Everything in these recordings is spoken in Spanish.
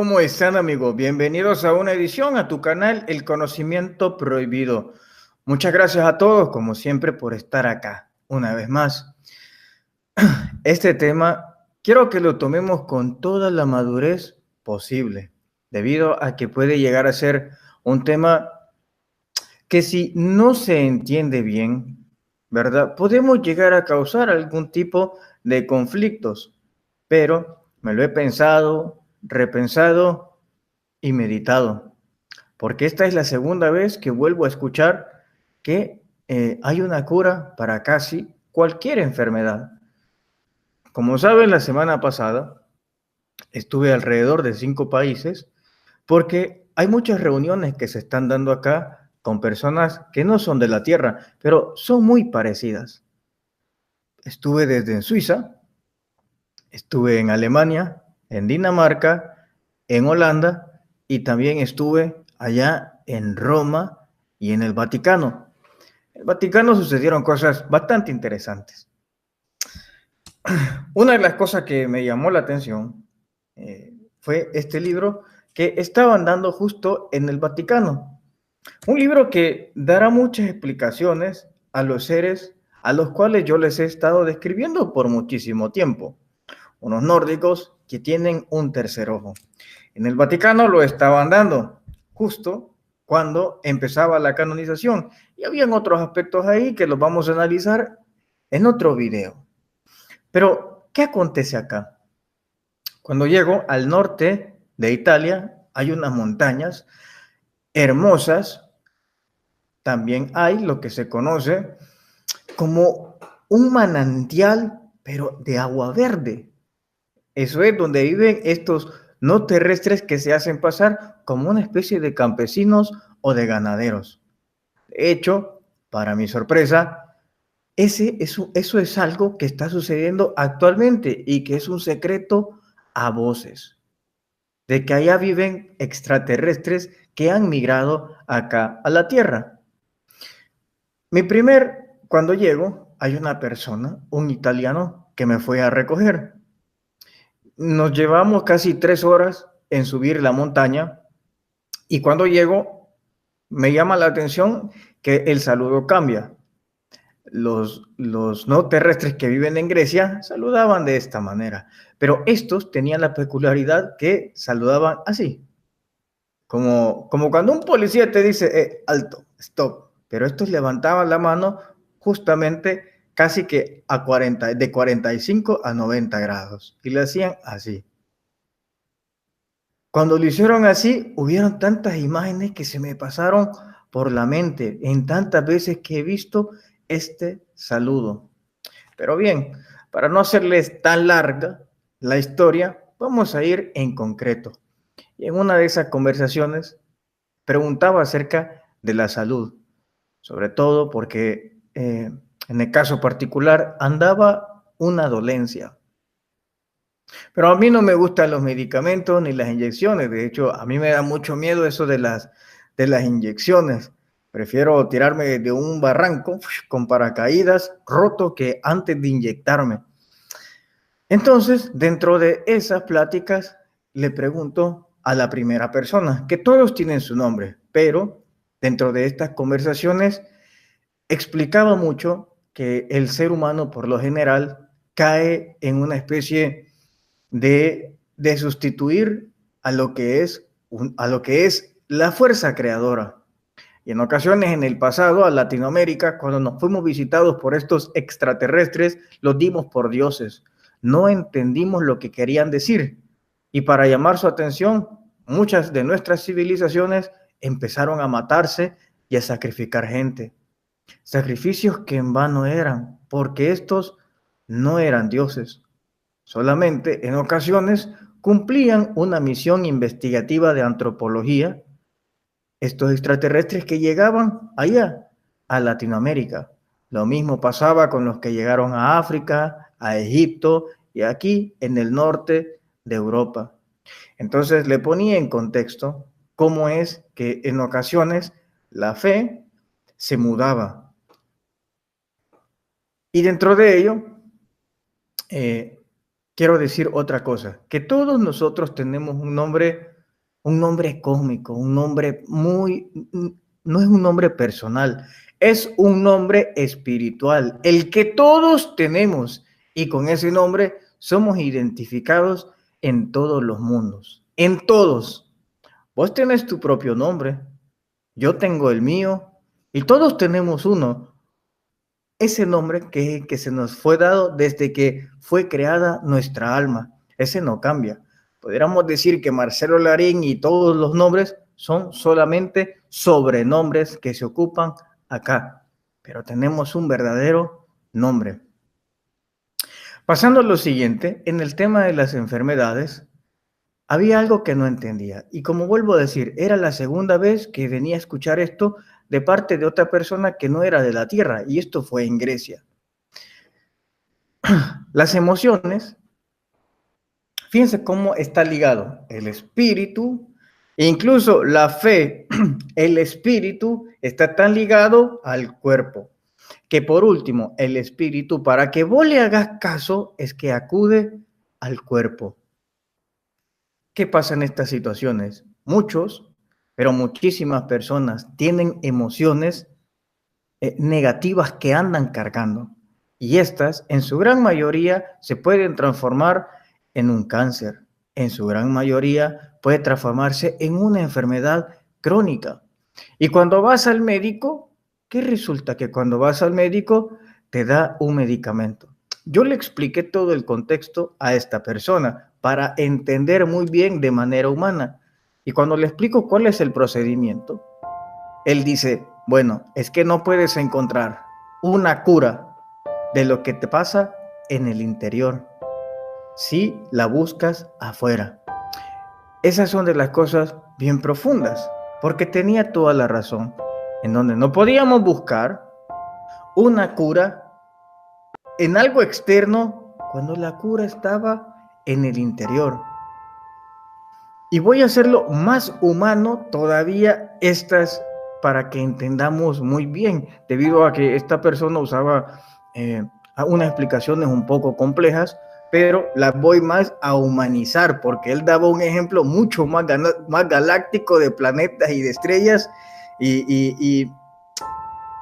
¿Cómo están, amigos? Bienvenidos a una edición a tu canal El Conocimiento Prohibido. Muchas gracias a todos, como siempre, por estar acá una vez más. Este tema quiero que lo tomemos con toda la madurez posible, debido a que puede llegar a ser un tema que si no se entiende bien, ¿verdad? Podemos llegar a causar algún tipo de conflictos, pero me lo he pensado, repensado y meditado, porque esta es la segunda vez que vuelvo a escuchar que hay una cura para casi cualquier enfermedad. Como saben, la semana pasada estuve alrededor de 5 países porque hay muchas reuniones que se están dando acá con personas que no son de la Tierra, pero son muy parecidas. Estuve desde en Suiza, estuve en Alemania, en Dinamarca, en Holanda y también estuve allá en Roma y en el Vaticano. En el Vaticano sucedieron cosas bastante interesantes. Una de las cosas que me llamó la atención fue este libro que estaban dando justo en el Vaticano. Un libro que dará muchas explicaciones a los seres a los cuales yo les he estado describiendo por muchísimo tiempo. Unos nórdicos que tienen un tercer ojo. En el Vaticano lo estaban dando justo cuando empezaba la canonización. Y habían otros aspectos ahí que los vamos a analizar en otro video. Pero, ¿qué acontece acá? Cuando llego al norte de Italia, hay unas montañas hermosas. También hay lo que se conoce como un manantial, pero de agua verde. Eso es donde viven estos no terrestres que se hacen pasar como una especie de campesinos o de ganaderos. De hecho, para mi sorpresa, eso es algo que está sucediendo actualmente y que es un secreto a voces, de que allá viven extraterrestres que han migrado acá a la Tierra. Cuando llego, hay una persona, un italiano, que me fue a recoger. Nos llevamos casi 3 horas en subir la montaña y cuando llego me llama la atención que el saludo cambia. Los no terrestres que viven en Grecia saludaban de esta manera, pero estos tenían la peculiaridad que saludaban así, como cuando un policía te dice, alto, stop, pero estos levantaban la mano justamente casi que de 45 a 90 grados y le hacían así. Cuando lo hicieron así, hubieron tantas imágenes que se me pasaron por la mente en tantas veces que he visto este saludo. Pero bien, para no hacerles tan larga la historia, vamos a ir en concreto. Y en una de esas conversaciones preguntaba acerca de la salud, sobre todo porque en el caso particular andaba una dolencia. Pero a mí no me gustan los medicamentos ni las inyecciones. De hecho, a mí me da mucho miedo eso de las inyecciones. Prefiero tirarme de un barranco con paracaídas roto que antes de inyectarme. Entonces, dentro de esas pláticas, le pregunto a la primera persona, que todos tienen su nombre, pero dentro de estas conversaciones explicaba mucho que el ser humano por lo general cae en una especie de sustituir a lo que es la fuerza creadora. Y en ocasiones en el pasado, a Latinoamérica, cuando nos fuimos visitados por estos extraterrestres, los dimos por dioses. No entendimos lo que querían decir. Y para llamar su atención, muchas de nuestras civilizaciones empezaron a matarse y a sacrificar gente. Sacrificios que en vano eran, porque estos no eran dioses. Solamente en ocasiones cumplían una misión investigativa de antropología, estos extraterrestres que llegaban allá, a Latinoamérica. Lo mismo pasaba con los que llegaron a África, a Egipto y aquí en el norte de Europa. Entonces le ponía en contexto cómo es que en ocasiones la fe se mudaba. Y dentro de ello, quiero decir otra cosa, que todos nosotros tenemos un nombre un nombre cósmico, un nombre no es un nombre personal, es un nombre espiritual, el que todos tenemos, y con ese nombre somos identificados en todos los mundos, en todos. Vos tenés tu propio nombre, yo tengo el mío, y todos tenemos uno. Ese nombre que se nos fue dado desde que fue creada nuestra alma, ese no cambia. Podríamos decir que Marcelo Larín y todos los nombres son solamente sobrenombres que se ocupan acá, pero tenemos un verdadero nombre. Pasando a lo siguiente, en el tema de las enfermedades, había algo que no entendía. Y como vuelvo a decir, era la segunda vez que venía a escuchar esto de parte de otra persona que no era de la tierra, y esto fue en Grecia. Las emociones, fíjense cómo está ligado el espíritu, e incluso la fe, el espíritu está tan ligado al cuerpo, que por último, el espíritu, para que vos le hagas caso, es que acude al cuerpo. ¿Qué pasa en estas situaciones? Muchos, pero muchísimas personas tienen emociones negativas que andan cargando, y estas en su gran mayoría se pueden transformar en un cáncer, en su gran mayoría puede transformarse en una enfermedad crónica. Y cuando vas al médico, ¿qué resulta? Que cuando vas al médico te da un medicamento. Yo le expliqué todo el contexto a esta persona para entender muy bien de manera humana. Y cuando le explico cuál es el procedimiento, él dice, bueno, es que no puedes encontrar una cura de lo que te pasa en el interior si la buscas afuera. Esas son de las cosas bien profundas, porque tenía toda la razón, en donde no podíamos buscar una cura en algo externo cuando la cura estaba en el interior. Y voy a hacerlo más humano todavía para que entendamos muy bien, debido a que esta persona usaba unas explicaciones un poco complejas, pero las voy más a humanizar, porque él daba un ejemplo mucho más galáctico de planetas y de estrellas, y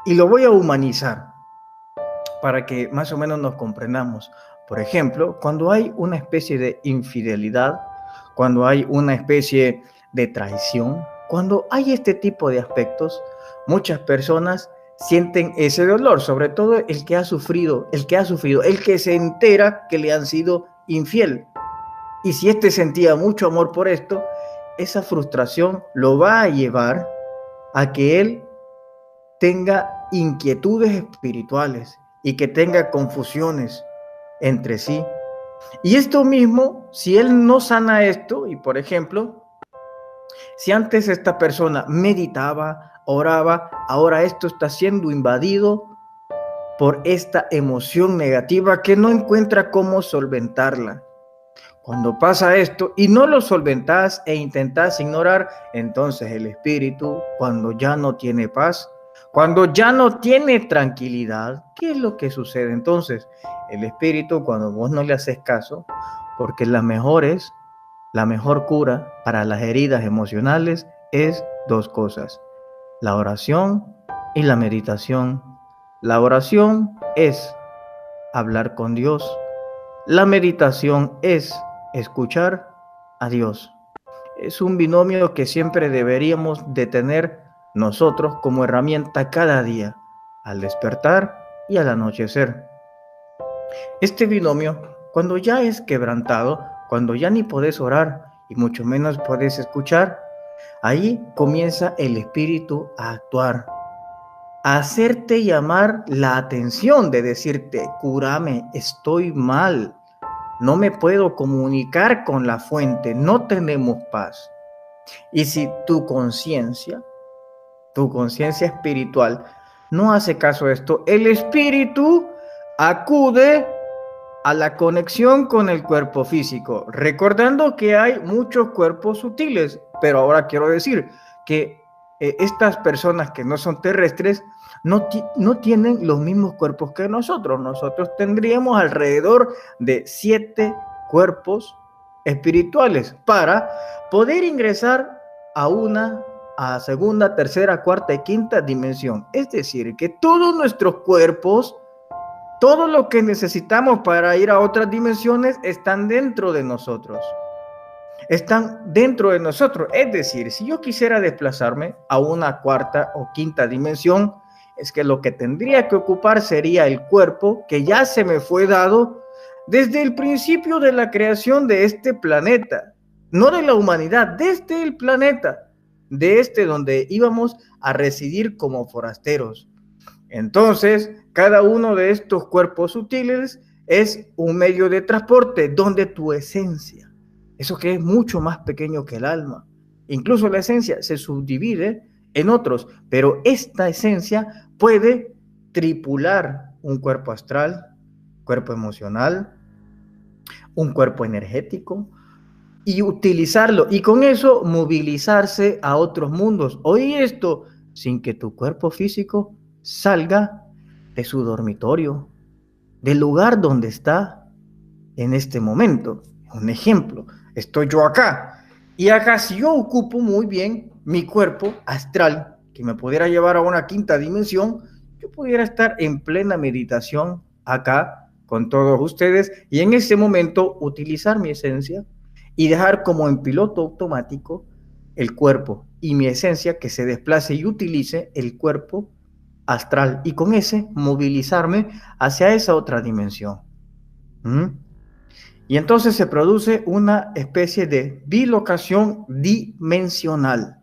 lo voy a humanizar para que más o menos nos comprendamos. Por ejemplo, cuando hay una especie de infidelidad, cuando hay una especie de traición, cuando hay este tipo de aspectos, muchas personas sienten ese dolor, sobre todo el que ha sufrido, el que se entera que le han sido infiel. Y si éste sentía mucho amor por esto, esa frustración lo va a llevar a que él tenga inquietudes espirituales y que tenga confusiones entre sí. Y esto mismo, si él no sana esto, y por ejemplo, si antes esta persona meditaba, oraba, ahora esto está siendo invadido por esta emoción negativa que no encuentra cómo solventarla. Cuando pasa esto y no lo solventas e intentas ignorar, entonces el espíritu, cuando ya no tiene paz, cuando ya no tiene tranquilidad, ¿qué es lo que sucede entonces? El espíritu, cuando vos no le haces caso, porque la mejor cura para las heridas emocionales es dos cosas: la oración y la meditación. La oración es hablar con Dios. La meditación es escuchar a Dios. Es un binomio que siempre deberíamos de tener nosotros como herramienta cada día, al despertar y al anochecer. Este binomio, cuando ya es quebrantado, cuando ya ni podés orar y mucho menos podés escuchar, ahí comienza el espíritu a actuar, a hacerte llamar la atención, de decirte, cúrame, estoy mal, no me puedo comunicar con la fuente, no tenemos paz. Y si tu conciencia espiritual no hace caso a esto, el espíritu acude a la conexión con el cuerpo físico, recordando que hay muchos cuerpos sutiles, pero ahora quiero decir que estas personas que no son terrestres no tienen los mismos cuerpos que nosotros. Nosotros tendríamos alrededor de 7 cuerpos espirituales para poder ingresar a segunda, tercera, cuarta y quinta dimensión. Es decir, que todos nuestros cuerpos, todo lo que necesitamos para ir a otras dimensiones están dentro de nosotros. Están dentro de nosotros. Es decir, si yo quisiera desplazarme a una cuarta o quinta dimensión, es que lo que tendría que ocupar sería el cuerpo que ya se me fue dado desde el principio de la creación de este planeta, no de la humanidad, desde el planeta, de este donde íbamos a residir como forasteros. Entonces, cada uno de estos cuerpos sutiles es un medio de transporte donde tu esencia, eso que es mucho más pequeño que el alma, incluso la esencia se subdivide en otros, pero esta esencia puede tripular un cuerpo astral, cuerpo emocional, un cuerpo energético, y utilizarlo, y con eso movilizarse a otros mundos. Oí esto sin que tu cuerpo físico salga de su dormitorio, del lugar donde está en este momento. Un ejemplo, estoy yo acá, y acá si yo ocupo muy bien mi cuerpo astral, que me pudiera llevar a una quinta dimensión, yo pudiera estar en plena meditación acá con todos ustedes, y en ese momento utilizar mi esencia y dejar como en piloto automático el cuerpo y mi esencia que se desplace y utilice el cuerpo astral, y con ese movilizarme hacia esa otra dimensión. Y entonces se produce una especie de bilocación dimensional.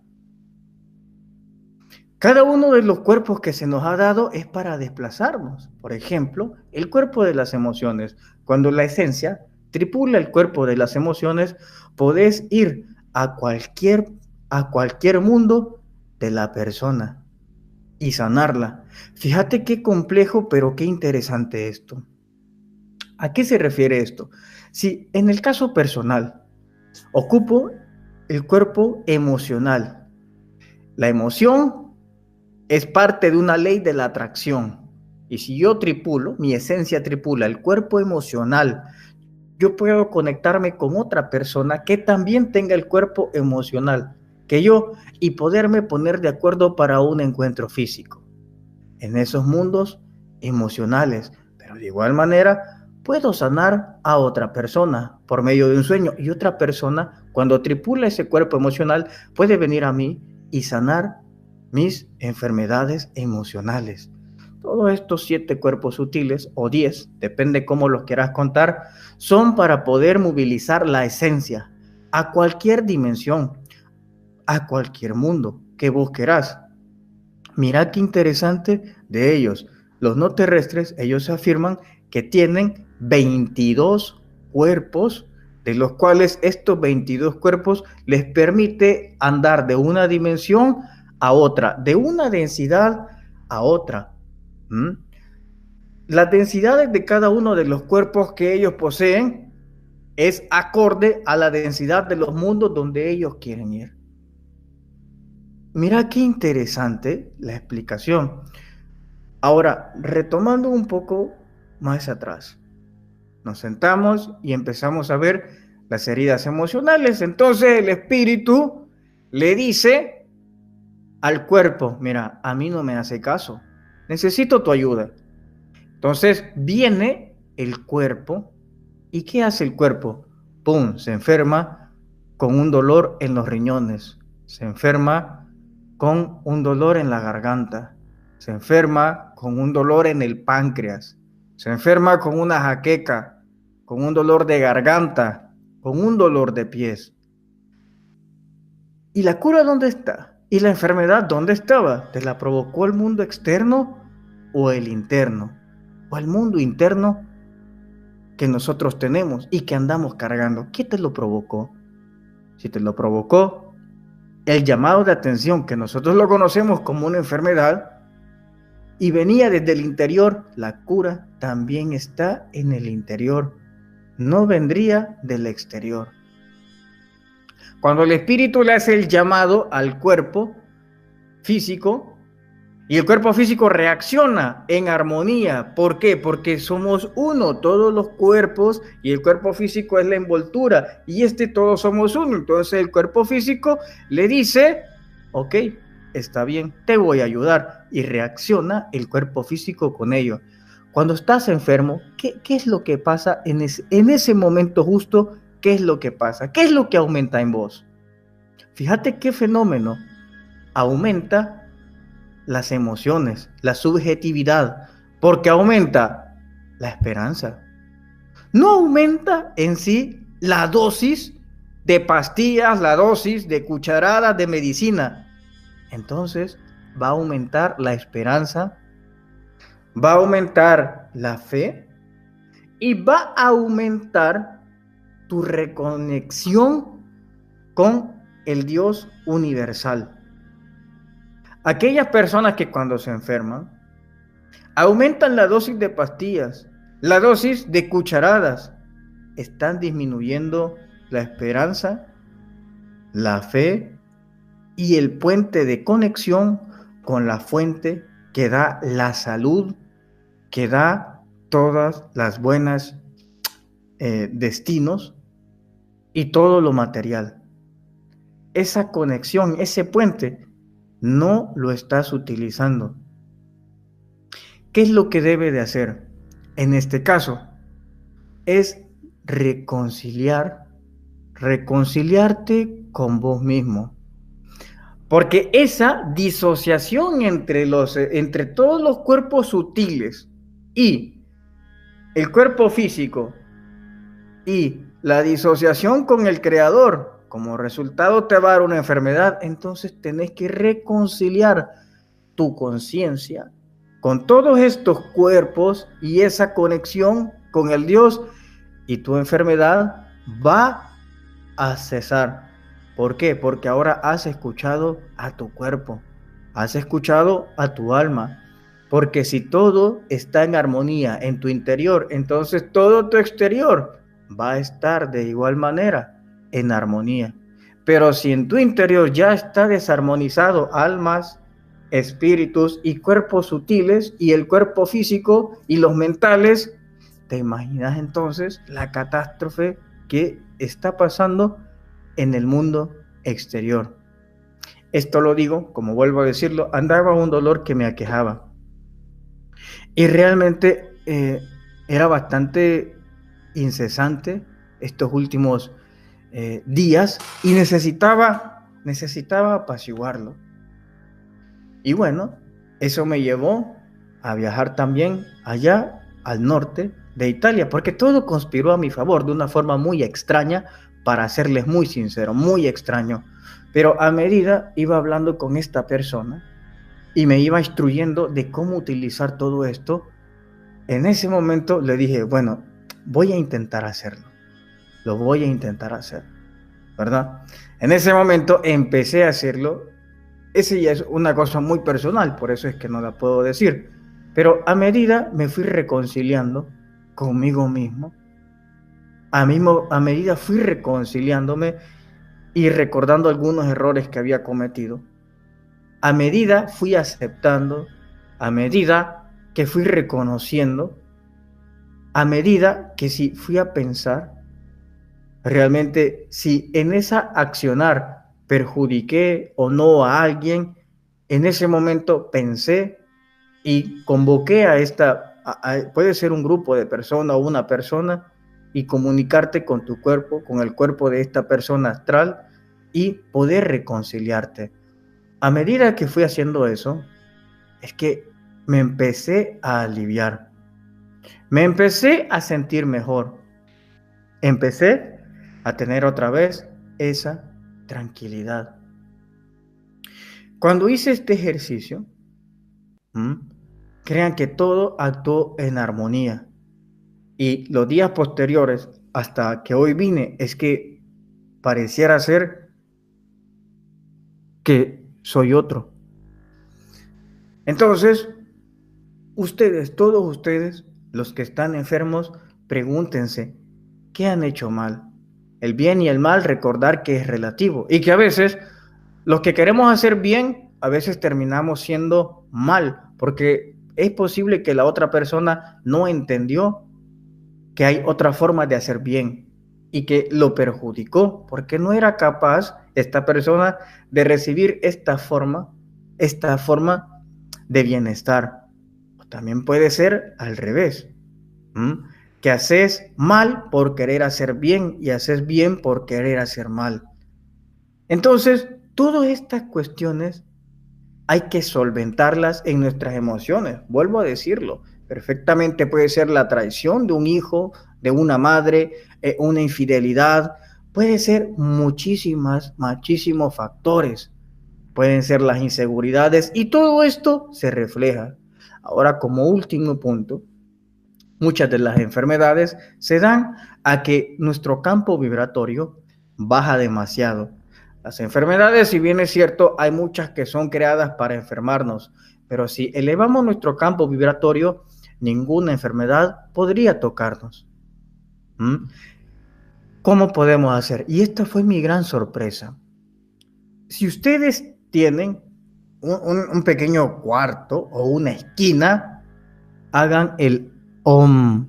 Cada uno de los cuerpos que se nos ha dado es para desplazarnos. Por ejemplo, el cuerpo de las emociones. Cuando la esencia tripula el cuerpo de las emociones, podés ir a cualquier mundo de la persona y sanarla. Fíjate qué complejo, pero qué interesante esto. ¿A qué se refiere esto? Si en el caso personal ocupo el cuerpo emocional, la emoción es parte de una ley de la atracción. Y si yo tripulo, mi esencia tripula el cuerpo emocional, yo puedo conectarme con otra persona que también tenga el cuerpo emocional que yo y poderme poner de acuerdo para un encuentro físico en esos mundos emocionales. Pero de igual manera puedo sanar a otra persona por medio de un sueño, y otra persona, cuando tripula ese cuerpo emocional, puede venir a mí y sanar mis enfermedades emocionales. Todos estos 7 cuerpos sutiles, o 10, depende cómo los quieras contar, son para poder movilizar la esencia a cualquier dimensión, a cualquier mundo que vos querás. Mira qué interesante de ellos. Los no terrestres, ellos afirman que tienen 22 cuerpos, de los cuales estos 22 cuerpos les permite andar de una dimensión a otra, de una densidad a otra. Las densidades de cada uno de los cuerpos que ellos poseen es acorde a la densidad de los mundos donde ellos quieren ir. Mira qué interesante la explicación. Ahora, retomando un poco más atrás, nos sentamos y empezamos a ver las heridas emocionales. Entonces el espíritu le dice al cuerpo: mira, a mí no me hace caso, necesito tu ayuda. Entonces viene el cuerpo, ¿y qué hace el cuerpo? ¡Pum! Se enferma con un dolor en los riñones, se enferma con un dolor en la garganta, se enferma con un dolor en el páncreas, se enferma con una jaqueca, con un dolor de garganta, con un dolor de pies. ¿Y la cura dónde está? ¿Y la enfermedad dónde estaba? ¿Te la provocó el mundo externo o el interno? ¿O el mundo interno que nosotros tenemos y que andamos cargando? ¿Qué te lo provocó? Si te lo provocó el llamado de atención, que nosotros lo conocemos como una enfermedad, y venía desde el interior, la cura también está en el interior, no vendría del exterior. Cuando el espíritu le hace el llamado al cuerpo físico, Y el cuerpo físico reacciona en armonía. ¿Por qué? Porque somos uno, todos los cuerpos, y el cuerpo físico es la envoltura, y todos somos uno. Entonces el cuerpo físico le dice, ok, está bien, te voy a ayudar. Y reacciona el cuerpo físico con ello. Cuando estás enfermo, ¿qué es lo que pasa en ese momento justo? ¿Qué es lo que pasa? ¿Qué es lo que aumenta en vos? Fíjate qué fenómeno aumenta las emociones, la subjetividad, porque aumenta la esperanza. No aumenta en sí la dosis de pastillas, la dosis de cucharadas de medicina. Entonces va a aumentar la esperanza, va a aumentar la fe y va a aumentar tu reconexión con el Dios universal. Aquellas personas que cuando se enferman aumentan la dosis de pastillas, la dosis de cucharadas, están disminuyendo la esperanza, la fe y el puente de conexión con la fuente que da la salud, que da todas las buenas destinos y todo lo material. Esa conexión, ese puente, no lo estás utilizando. ¿Qué es lo que debe de hacer? En este caso, es reconciliarte con vos mismo. Porque esa disociación entre todos los cuerpos sutiles y el cuerpo físico y la disociación con el creador, como resultado te va a dar una enfermedad, entonces tenés que reconciliar tu conciencia con todos estos cuerpos y esa conexión con el Dios, y tu enfermedad va a cesar. ¿Por qué? Porque ahora has escuchado a tu cuerpo, has escuchado a tu alma. Porque si todo está en armonía en tu interior, entonces todo tu exterior va a estar de igual manera en armonía. Pero si en tu interior ya está desarmonizado almas, espíritus y cuerpos sutiles, y el cuerpo físico y los mentales, ¿te imaginas entonces la catástrofe que está pasando en el mundo exterior? Esto lo digo, como vuelvo a decirlo, andaba un dolor que me aquejaba. Y realmente era bastante incesante estos últimos días, y necesitaba apaciguarlo. Y bueno, eso me llevó a viajar también allá al norte de Italia, porque todo conspiró a mi favor de una forma muy extraña, para serles muy sincero, muy extraño. Pero a medida iba hablando con esta persona y me iba instruyendo de cómo utilizar todo esto, en ese momento le dije, bueno, voy a intentar hacerlo, lo voy a intentar hacer, ¿verdad? En ese momento empecé a hacerlo. Ese ya es una cosa muy personal, por eso es que no la puedo decir. Pero a medida me fui reconciliando conmigo mismo, a medida fui reconciliándome y recordando algunos errores que había cometido, a medida fui aceptando, a medida que fui reconociendo, a medida que si fui a pensar, realmente si en esa accionar perjudiqué o no a alguien, en ese momento pensé y convoqué puede ser un grupo de personas o una persona, y comunicarte con tu cuerpo, con el cuerpo de esta persona astral, y poder reconciliarte. A medida que fui haciendo eso, es que me empecé a aliviar, me empecé a sentir mejor, empecé a tener otra vez esa tranquilidad. Cuando hice este ejercicio, crean que todo actuó en armonía. Y los días posteriores, hasta que hoy vine, es que pareciera ser que soy otro. Entonces, todos ustedes, los que están enfermos, pregúntense, ¿qué han hecho mal? El bien y el mal, recordar que es relativo, y que a veces los que queremos hacer bien a veces terminamos siendo mal, porque es posible que la otra persona no entendió que hay otra forma de hacer bien y que lo perjudicó, porque no era capaz esta persona de recibir esta forma de bienestar. O también puede ser al revés, ¿m? Que haces mal por querer hacer bien y haces bien por querer hacer mal. Entonces, todas estas cuestiones hay que solventarlas en nuestras emociones. Vuelvo a decirlo, perfectamente puede ser la traición de un hijo, de una madre, una infidelidad, puede ser muchísimos factores, pueden ser las inseguridades y todo esto se refleja. Ahora, como último punto, muchas de las enfermedades se dan a que nuestro campo vibratorio baja demasiado. Las enfermedades, si bien es cierto, hay muchas que son creadas para enfermarnos, pero si elevamos nuestro campo vibratorio, ninguna enfermedad podría tocarnos. ¿Mm? ¿Cómo podemos hacer? Y esta fue mi gran sorpresa. Si ustedes tienen un pequeño cuarto o una esquina, hagan el OM.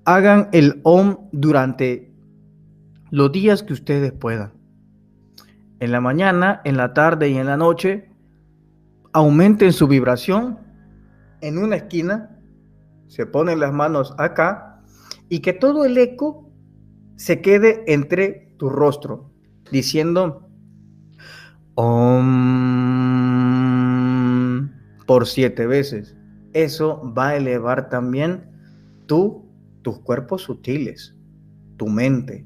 Hagan el OM durante los días que ustedes puedan. En la mañana, en la tarde y en la noche, aumenten su vibración en una esquina, se ponen las manos acá y que todo el eco se quede entre tu rostro, diciendo OM por 7 veces. Eso va a elevar también tus cuerpos sutiles, tu mente.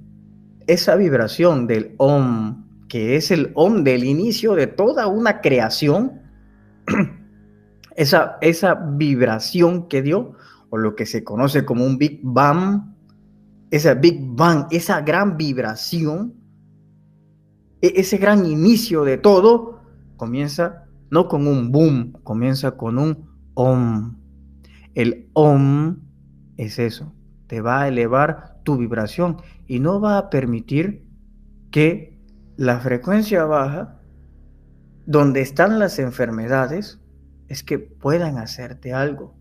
Esa vibración del OM, que es el OM del inicio de toda una creación, esa vibración que dio, o lo que se conoce como un Big Bang, esa gran vibración, ese gran inicio de todo, comienza no con un boom, comienza con un OM. El OM es eso, te va a elevar tu vibración y no va a permitir que la frecuencia baja, donde están las enfermedades, es que puedan hacerte algo.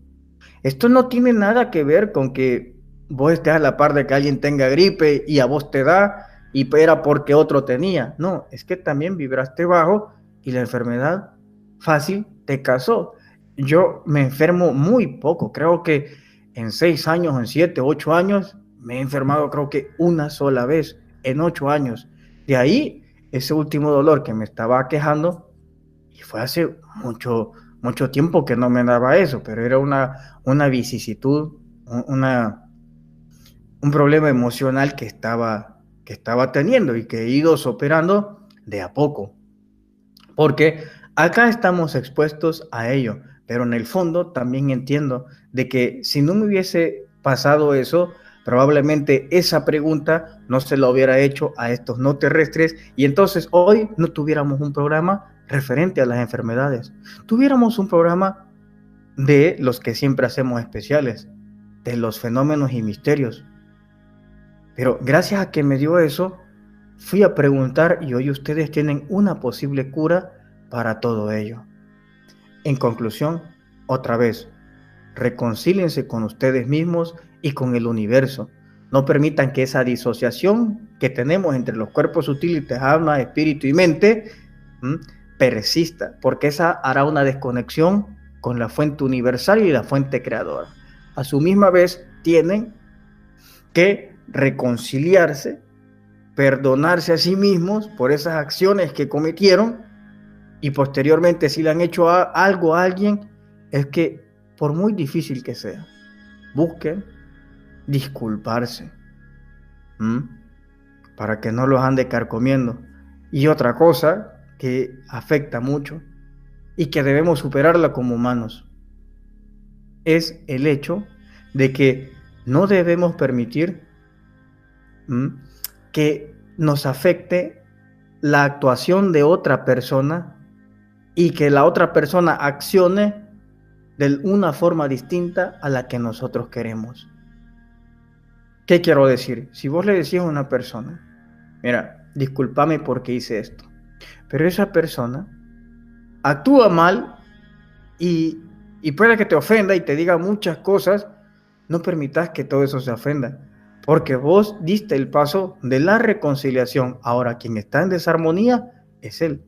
Esto no tiene nada que ver con que vos estés a la par de que alguien tenga gripe y a vos te da y era porque otro tenía. No, es que también vibraste bajo y la enfermedad fácil te casó. Yo me enfermo muy poco, creo que en 6 años, en 7, 8 años, me he enfermado creo que una sola vez, en 8 años. De ahí, ese último dolor que me estaba quejando, y fue hace mucho tiempo que no me daba eso, pero era una vicisitud, un problema emocional que estaba teniendo y que he ido superando de a poco. Porque acá estamos expuestos a ello, pero en el fondo también entiendo de que si no me hubiese pasado eso, probablemente esa pregunta no se la hubiera hecho a estos no terrestres y entonces hoy no tuviéramos un programa referente a las enfermedades. Tuviéramos un programa de los que siempre hacemos especiales, de los fenómenos y misterios. Pero gracias a que me dio eso, fui a preguntar y hoy ustedes tienen una posible cura para todo ello. En conclusión, otra vez, reconcíliense con ustedes mismos y con el universo. No permitan que esa disociación que tenemos entre los cuerpos sutiles, alma, espíritu y mente, persista, porque esa hará una desconexión con la fuente universal y la fuente creadora. A su misma vez, tienen que reconciliarse, perdonarse a sí mismos por esas acciones que cometieron y posteriormente si le han hecho algo a alguien, es que por muy difícil que sea, busquen disculparse para que no los ande carcomiendo. Y otra cosa que afecta mucho y que debemos superarla como humanos es el hecho de que no debemos permitir que nos afecte la actuación de otra persona y que la otra persona accione de una forma distinta a la que nosotros queremos. ¿Qué quiero decir? Si vos le decís a una persona, mira, discúlpame porque hice esto, pero esa persona actúa mal y puede que te ofenda y te diga muchas cosas, no permitas que todo eso se ofenda, porque vos diste el paso de la reconciliación. Ahora, quien está en desarmonía es él,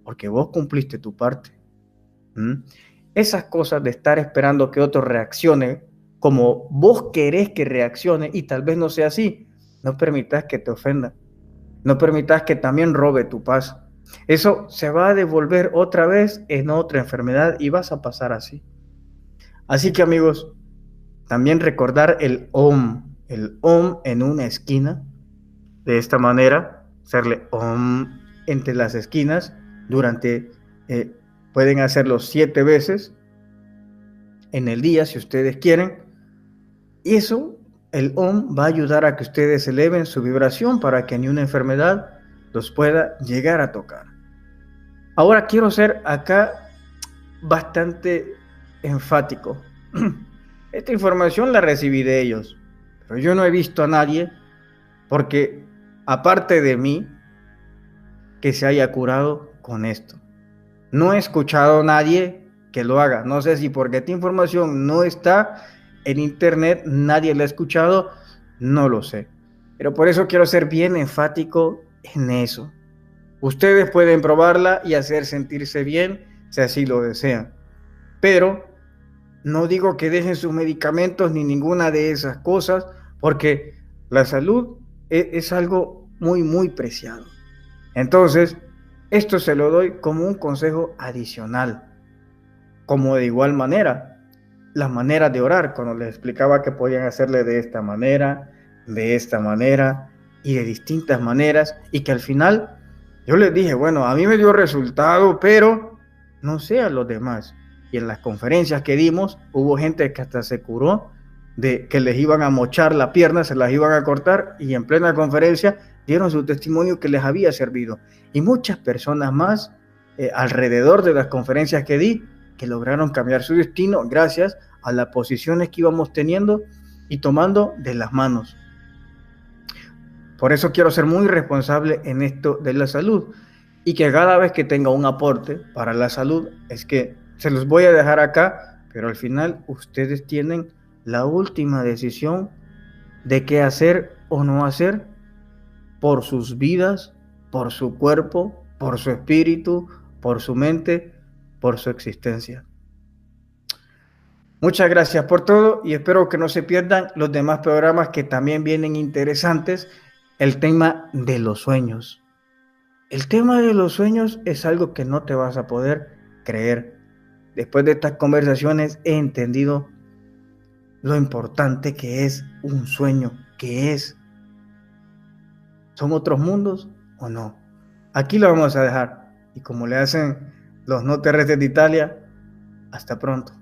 porque vos cumpliste tu parte. Esas cosas de estar esperando que otro reaccione como vos querés que reaccione y tal vez no sea así, no permitas que te ofenda, no permitas que también robe tu paz. Eso se va a devolver otra vez en otra enfermedad y vas a pasar así. Así que amigos, también recordar el OM en una esquina, de esta manera, hacerle OM entre las esquinas durante, pueden hacerlo 7 veces en el día si ustedes quieren. Y eso, el OM va a ayudar a que ustedes eleven su vibración para que ni una enfermedad los pueda llegar a tocar. Ahora quiero ser acá bastante enfático. Esta información la recibí de ellos, pero yo no he visto a nadie, porque aparte de mí, que se haya curado con esto. No he escuchado a nadie que lo haga. No sé si porque esta información no está en internet, nadie la ha escuchado, no lo sé. Pero por eso quiero ser bien enfático en eso. Ustedes pueden probarla y hacer sentirse bien si así lo desean. Pero no digo que dejen sus medicamentos ni ninguna de esas cosas, porque la salud es algo muy, muy preciado. Entonces, esto se lo doy como un consejo adicional. Como de igual manera, las maneras de orar, cuando les explicaba que podían hacerle de esta manera y de distintas maneras, y que al final yo les dije, bueno, a mí me dio resultado, pero no sé a los demás. Y en las conferencias que dimos, hubo gente que hasta se curó de que les iban a mochar la pierna, se las iban a cortar, y en plena conferencia dieron su testimonio que les había servido. Y muchas personas más alrededor de las conferencias que di, que lograron cambiar su destino gracias a las posiciones que íbamos teniendo y tomando de las manos. Por eso quiero ser muy responsable en esto de la salud, y que cada vez que tenga un aporte para la salud, es que se los voy a dejar acá, pero al final ustedes tienen la última decisión de qué hacer o no hacer por sus vidas, por su cuerpo, por su espíritu, por su mente, por su existencia. Muchas gracias por todo y espero que no se pierdan los demás programas que también vienen interesantes. El tema de los sueños. El tema de los sueños es algo que no te vas a poder creer. Después de estas conversaciones he entendido lo importante que es un sueño, que es. ¿Son otros mundos o no? Aquí lo vamos a dejar. Y como le hacen los no terrestres de Italia, hasta pronto.